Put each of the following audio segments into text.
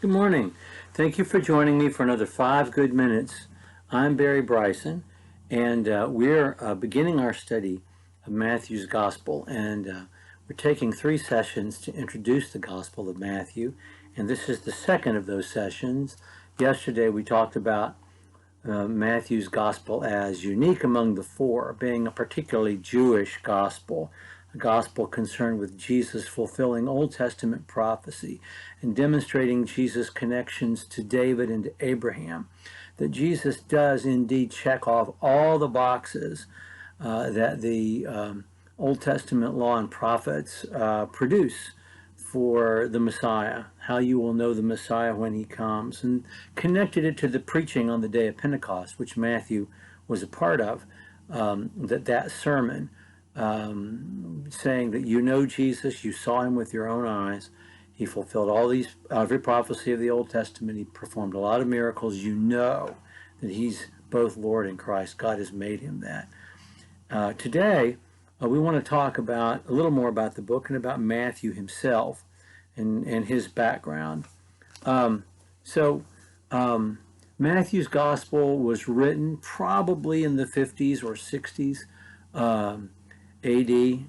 Good morning. Thank you for joining me for another 5 good minutes. I'm Barry Bryson, and we're beginning our study of Matthew's Gospel, and we're taking 3 sessions to introduce the Gospel of Matthew, and this is the second of those sessions. Yesterday we talked about Matthew's Gospel as unique among the 4, being a particularly Jewish Gospel, a gospel concerned with Jesus fulfilling Old Testament prophecy and demonstrating Jesus' connections to David and to Abraham, that Jesus does indeed check off all the boxes that the Old Testament law and prophets produce for the Messiah, how you will know the Messiah when he comes, and connected it to the preaching on the day of Pentecost, which Matthew was a part of, that sermon, saying that you know Jesus, you saw him with your own eyes, he fulfilled every prophecy of the Old Testament, he performed a lot of miracles, you know that he's both Lord and Christ. God has made him that. Today, we want to talk about a little more about the book and about Matthew himself and his background. Matthew's Gospel was written probably in the 50s or 60s AD,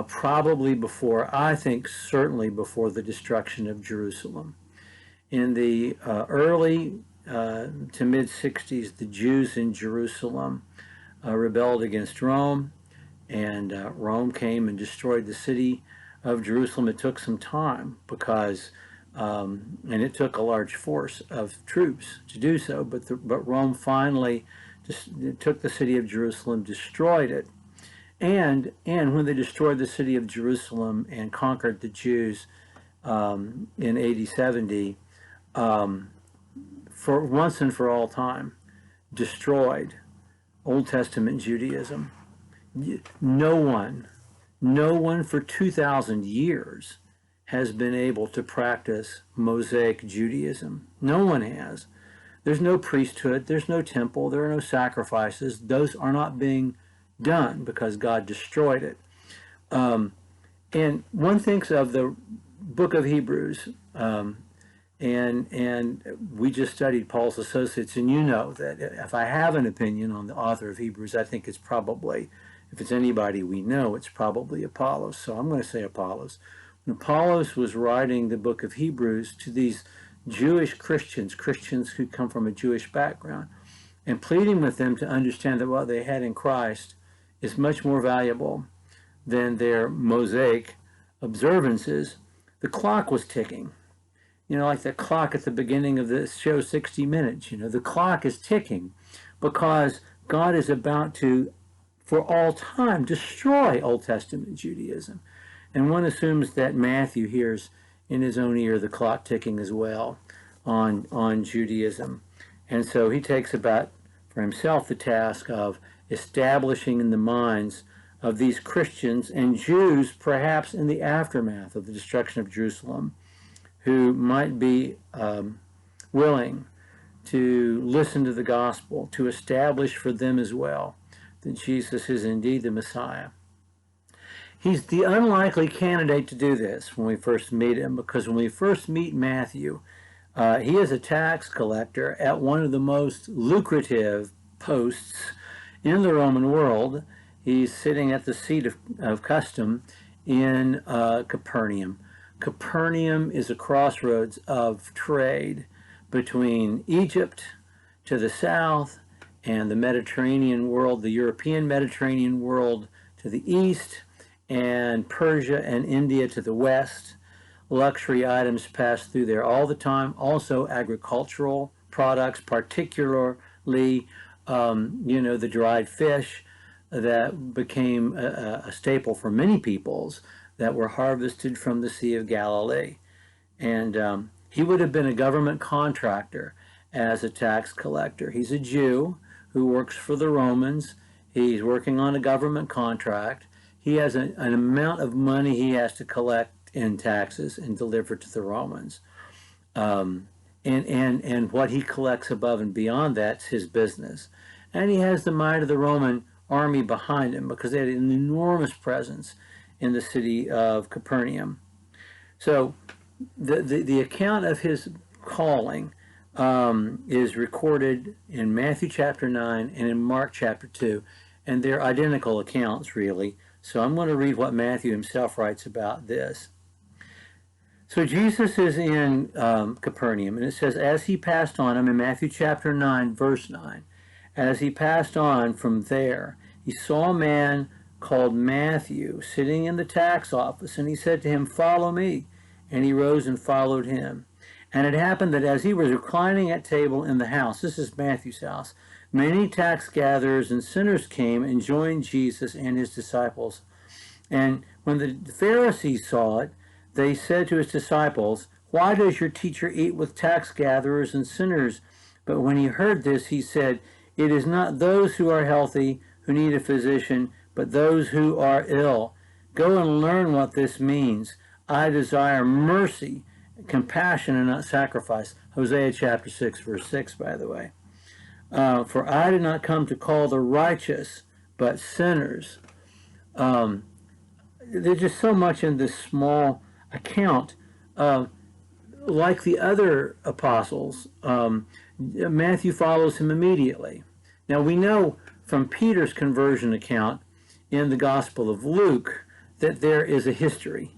probably before, I think certainly before the destruction of Jerusalem. In the early to mid-60s, the Jews in Jerusalem rebelled against Rome, and Rome came and destroyed the city of Jerusalem. It took some time because, and it took a large force of troops to do so, but Rome finally just took the city of Jerusalem, destroyed it, and when they destroyed the city of Jerusalem and conquered the Jews in AD 70, for once and for all time, destroyed Old Testament Judaism. No one for 2,000 years has been able to practice Mosaic Judaism. No one has. There's no priesthood, there's no temple, there are no sacrifices. Those are not being done because God destroyed it. And one thinks of the book of Hebrews, and we just studied Paul's associates, and you know that if I have an opinion on the author of Hebrews, I think it's probably, if it's anybody we know, it's probably Apollos. So I'm going to say Apollos. When Apollos was writing the book of Hebrews to these Jewish Christians who come from a Jewish background, and pleading with them to understand that what they had in Christ is much more valuable than their Mosaic observances, the clock was ticking. You know, like the clock at the beginning of the show 60 Minutes, you know, the clock is ticking because God is about to, for all time, destroy Old Testament Judaism. And one assumes that Matthew hears in his own ear the clock ticking as well on Judaism. And so he takes about for himself the task of establishing in the minds of these Christians and Jews, perhaps in the aftermath of the destruction of Jerusalem, who might be willing to listen to the gospel, to establish for them as well that Jesus is indeed the Messiah. He's the unlikely candidate to do this when we first meet him, because when we first meet Matthew, he is a tax collector at one of the most lucrative posts in the Roman world. He's sitting at the seat of custom in Capernaum. Capernaum is a crossroads of trade between Egypt to the south and the Mediterranean world, the European Mediterranean world to the east, and Persia and India to the west. Luxury items pass through there all the time. Also agricultural products, particularly, the dried fish that became a staple for many peoples that were harvested from the Sea of Galilee. And he would have been a government contractor as a tax collector. He's a Jew who works for the Romans. He's working on a government contract. He has an amount of money he has to collect in taxes and deliver to the Romans. And what he collects above and beyond that's his business. And he has the might of the Roman army behind him because they had an enormous presence in the city of Capernaum. So the account of his calling is recorded in Matthew chapter 9 and in Mark chapter 2, and they're identical accounts, really. So I'm going to read what Matthew himself writes about this. So Jesus is in Capernaum, and it says, as he passed on, I'm in Matthew chapter 9, verse 9. As he passed on from there, he saw a man called Matthew sitting in the tax office, and he said to him, follow me. And he rose and followed him. And it happened that as he was reclining at table in the house, this is Matthew's house, many tax gatherers and sinners came and joined Jesus and his disciples. And when the Pharisees saw it, they said to his disciples, why does your teacher eat with tax gatherers and sinners? But when he heard this, he said, it is not those who are healthy who need a physician, but those who are ill. Go and learn what this means. I desire mercy, compassion, and not sacrifice. Hosea chapter 6, verse 6, by the way. For I did not come to call the righteous, but sinners. There's just so much in this small account. Like the other apostles, Matthew follows him immediately. Now we know from Peter's conversion account in the Gospel of Luke that there is a history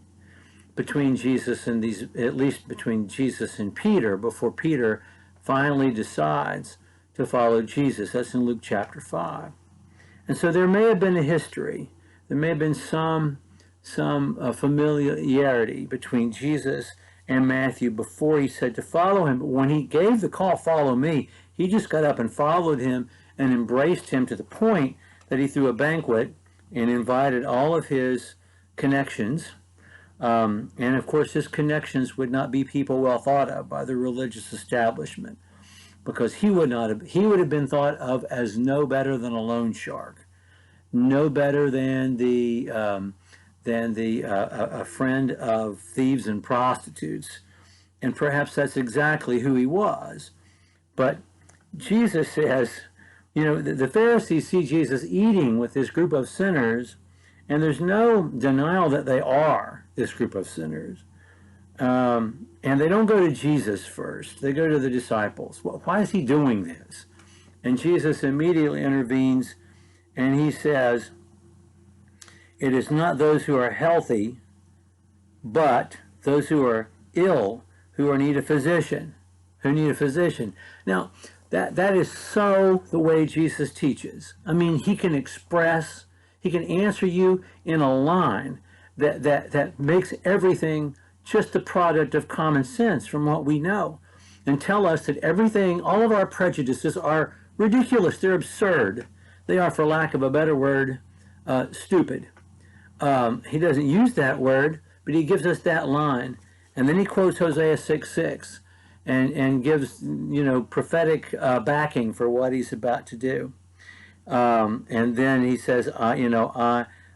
between Jesus and these, at least between Jesus and Peter, before Peter finally decides to follow Jesus. That's in Luke chapter 5. And so there may have been a history. There may have been some familiarity between Jesus and Matthew before he said to follow him. But when he gave the call, follow me, he just got up and followed him and embraced him to the point that he threw a banquet and invited all of his connections. And of course, his connections would not be people well thought of by the religious establishment, because he would have been thought of as no better than a loan shark, no better than a friend of thieves and prostitutes. And perhaps that's exactly who he was. But Jesus says, you know, the Pharisees see Jesus eating with this group of sinners, and there's no denial that they are this group of sinners. And they don't go to Jesus first. They go to the disciples. Well, why is he doing this? And Jesus immediately intervenes, and he says, it is not those who are healthy, but those who are ill, who need a physician, Now, that is so the way Jesus teaches. I mean, he can answer you in a line that makes everything just the product of common sense from what we know, and tell us that everything, all of our prejudices are ridiculous, they're absurd. They are, for lack of a better word, stupid. He doesn't use that word, but he gives us that line. And then he quotes Hosea 6:6 and gives, you know, prophetic backing for what he's about to do. And then he says, you know,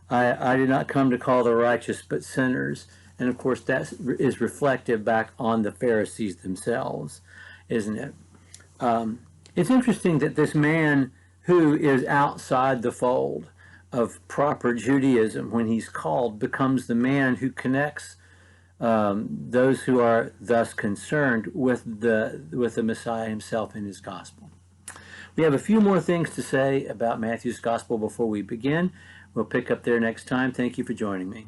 I did not come to call the righteous, but sinners. And of course, that is reflective back on the Pharisees themselves, isn't it? It's interesting that this man who is outside the fold of proper Judaism, when he's called, becomes the man who connects those who are thus concerned with the Messiah himself in his gospel. We have a few more things to say about Matthew's gospel before we begin. We'll pick up there next time. Thank you for joining me.